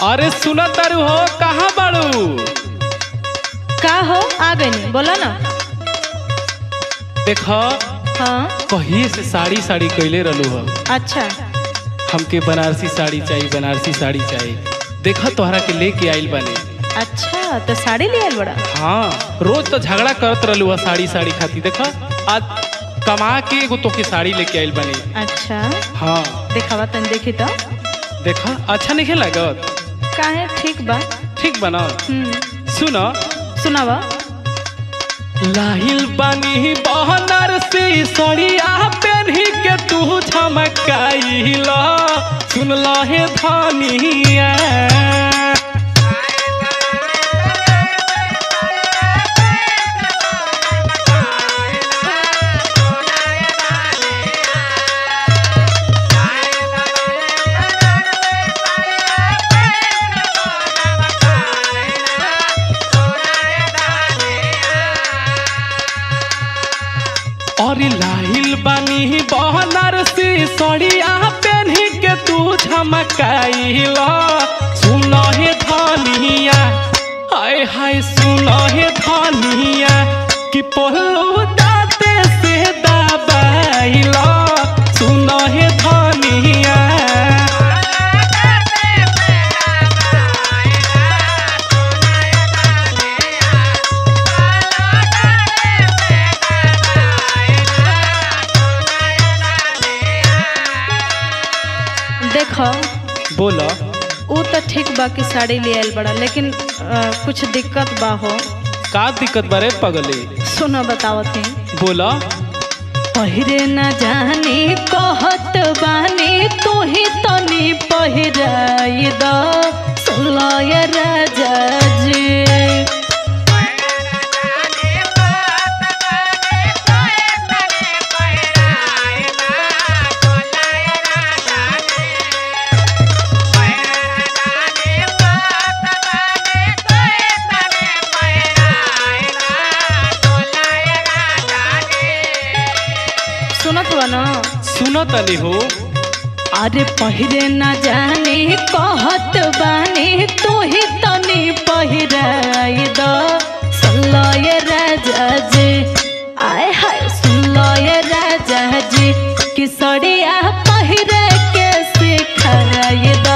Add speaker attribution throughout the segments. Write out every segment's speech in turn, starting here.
Speaker 1: अरे सुना तारू हो, कहाँ बाड़ू?
Speaker 2: का हो आ गई बोला ना।
Speaker 1: देखो
Speaker 2: हाँ
Speaker 1: कहिए से साड़ी साड़ी कैले रहलू हो।
Speaker 2: अच्छा
Speaker 1: हमके बनारसी साड़ी चाहिए, बनारसी साड़ी चाहिए। देखा तोहरा के लेके आइल बने।
Speaker 2: अच्छा तो साड़ी ले आइल बड़ा।
Speaker 1: हाँ रोज तो झगड़ा करत रहलू साड़ी साड़ी खाती। देखा आज कमा के एगो तो के साड़ी लेके आइल बने।
Speaker 2: अच्छा
Speaker 1: हाँ
Speaker 2: देखावा तन देखी तो।
Speaker 1: देखा अच्छा नहीं लागत?
Speaker 2: काहे ठीक बा।
Speaker 1: ठीक बना। सुनो
Speaker 2: सुनावा।
Speaker 1: लाहिल बानी बनारसी साड़िया पहनी के तू झमकाइला, सुन लहे धनिया। और लाहिल बानी बनारसी साड़िया पहनी के तू झमकाइला, सुन हे धनिया। हाय हाय सुन हे धनिया कि पहलू दाते से दबाइला, सुन हे धनिया।
Speaker 2: देखो
Speaker 1: बोला
Speaker 2: वो तो ठीक बा कि साड़ी ले आइल बड़ा, लेकिन कुछ दिक्कत बा हो।
Speaker 1: का दिक्कत बारे पगले?
Speaker 2: सुनो बतावत ही।
Speaker 1: बोला
Speaker 2: पहिरे न जाने कहत बानी तू ही तनी पहिराई द, सुनो ये राजा जी। सुनत बा ना?
Speaker 1: सुनत नहीं हो।
Speaker 2: अरे पहिरे न जाने कहत बानी तू ही तनी पहिराई द, सुनो ये राजा जी। आय हाय सुनो ये राजा जी कि साड़िया पहिरे के सिखाई द,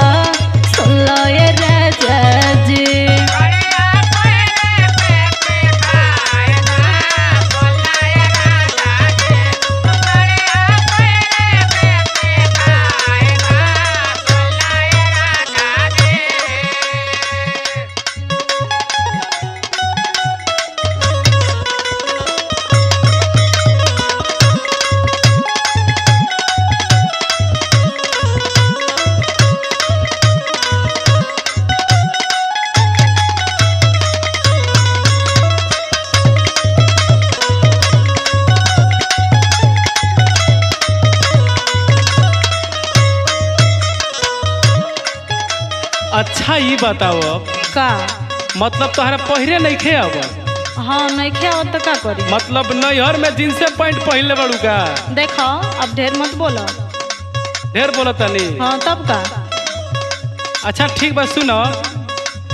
Speaker 2: सुनो ये राजा जी।
Speaker 1: अच्छा ये बताओ
Speaker 2: का
Speaker 1: मतलब तोहरा पहिरे नहीं खे अब?
Speaker 2: हाँ नहीं खेव तो का करी।
Speaker 1: मतलब नैहर में जींस पैंट पहनले बड़ू का?
Speaker 2: देखो अब ढेर मत बोलो।
Speaker 1: ढेर बोलत नहीं।
Speaker 2: हाँ तब का।
Speaker 1: अच्छा ठीक बा सुनो।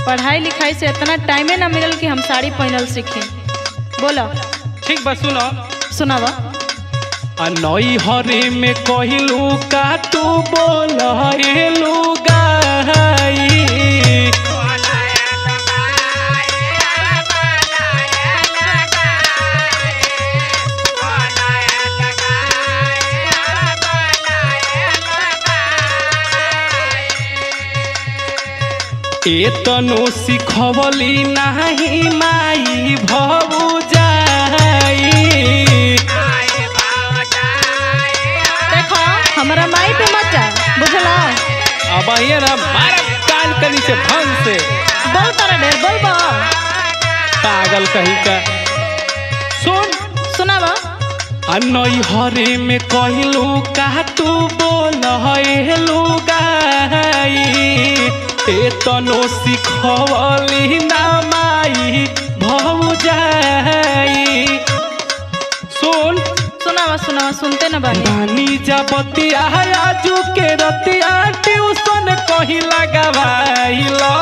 Speaker 2: पढ़ाई लिखाई से इतना टाइमे ना मिलल कि हम साड़ी पहनल सीखे। बोलो।
Speaker 1: ठीक बा सुनो।
Speaker 2: सुनावा।
Speaker 1: नैहर में कहलू का तू बोलू गाई, ए तनु सिखवली नाही माई भौजाई।
Speaker 2: देखो हमारा माई पे मत जा, बुझला?
Speaker 1: अब ये ना मारा कान के नीचे भंग से।
Speaker 2: बोल तारा ढेर बोल बा।
Speaker 1: पागल कहीं का। सुन
Speaker 2: सुनावा।
Speaker 1: नैहर में कहलू का तू बोलू गाई, ए तनु सिखवली ना माई भौजाई। सुन
Speaker 2: सुनावा सुनावा। हाँ सुनते न बानी।
Speaker 1: बानी जा बतिया आजू के रतिया ट्यूशन कही लगावाइलो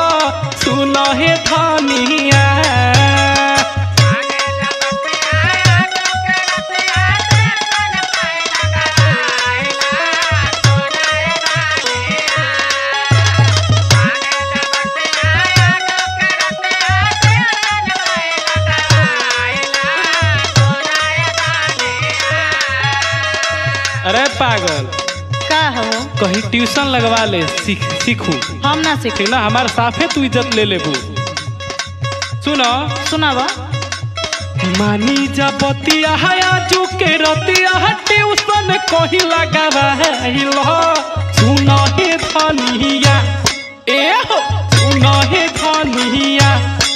Speaker 1: सुनो हे धनिया। अरे पागल
Speaker 2: का हो
Speaker 1: कहीं ट्यूशन लगवा ले सीखू।
Speaker 2: हम ना सीख
Speaker 1: ठीक ना हमारे साफे तू इज्जत ले लेबू। सुनो
Speaker 2: सुनावा।
Speaker 1: मानी जा बतिया आजू के रतिया ट्यूशन कही लगावाइलो सुनो हे धनिया। ए हो सुनो हे धनिया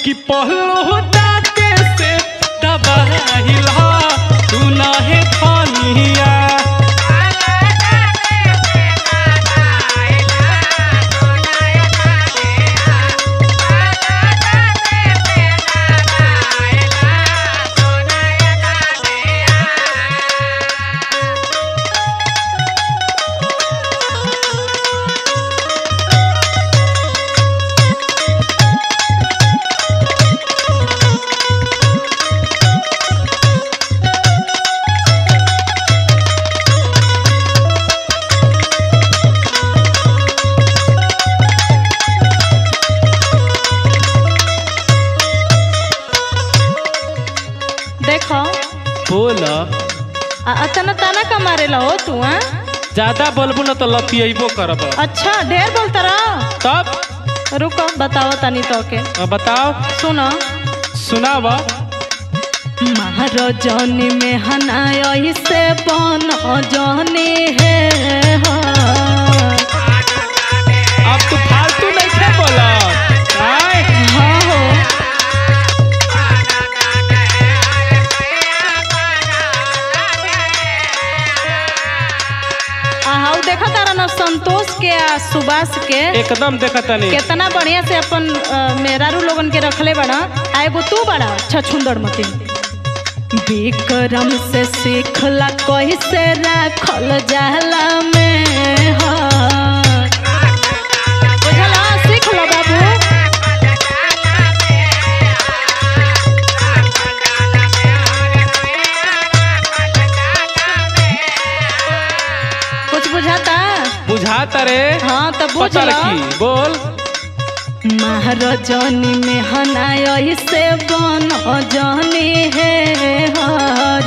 Speaker 1: कि पहलो दाते से दबाइलो सुनो हे धनिया।
Speaker 2: देखो
Speaker 1: बोल
Speaker 2: अतना ताना का मारेला हो तू? हाँ
Speaker 1: ज्यादा बोलबू न तो लतियबो करब।
Speaker 2: अच्छा ढेर बोलता रहा।
Speaker 1: तब
Speaker 2: रुको बताओ तनी तो के।
Speaker 1: बताओ
Speaker 2: सुनो
Speaker 1: सुनाव।
Speaker 2: महाराजनी में हनाई से बन जाने है
Speaker 1: अब तू फालतू नहीं थे बोला।
Speaker 2: हाँ हो आओ देखा तारा ना संतोष के आ सुभाष के
Speaker 1: एकदम देखता नहीं
Speaker 2: कितना बढ़िया से अपन मेहरारू लोगन के रखले बड़ा। आएगो तू बड़ा छछुंदर मती विक्रम से सीखला कैसे राखल जाला में बुझला सीख लो बाबू। कुछ बुझाता?
Speaker 1: बुझाता रे।
Speaker 2: हाँ तब बुझ
Speaker 1: पता
Speaker 2: लो।
Speaker 1: रखी बोल।
Speaker 2: महाराजनी में हनाई से बन जाने है हर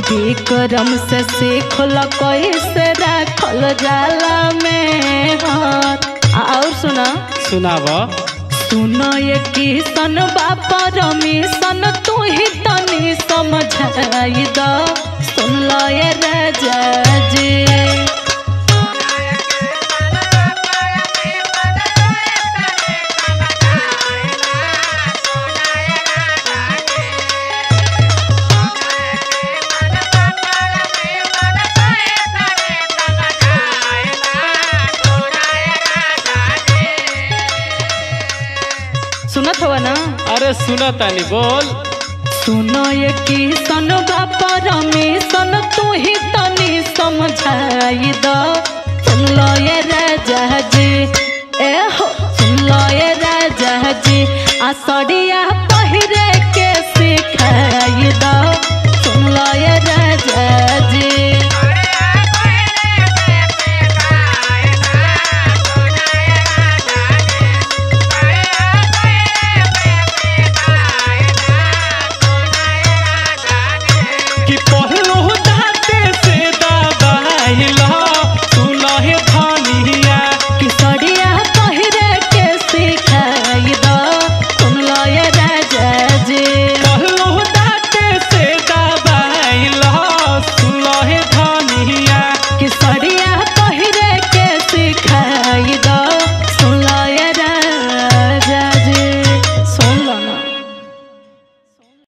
Speaker 2: विक्रम से सीखल कैसे राखल जाला में हर। और सुना
Speaker 1: सुनाव।
Speaker 2: सुनो ये किसन बापा रमीशन तू ही तनी समझाई दो सुन लो ये राजा जी। सुनत हो ना?
Speaker 1: अरे सुना तानी बोल।
Speaker 2: सुनो ये किसन बापा रमीशन तू ही तनी समझाई दो सुन लो ये राजा जी। ए हो सुन लो ये राजा जी आसड़िया पहिरे के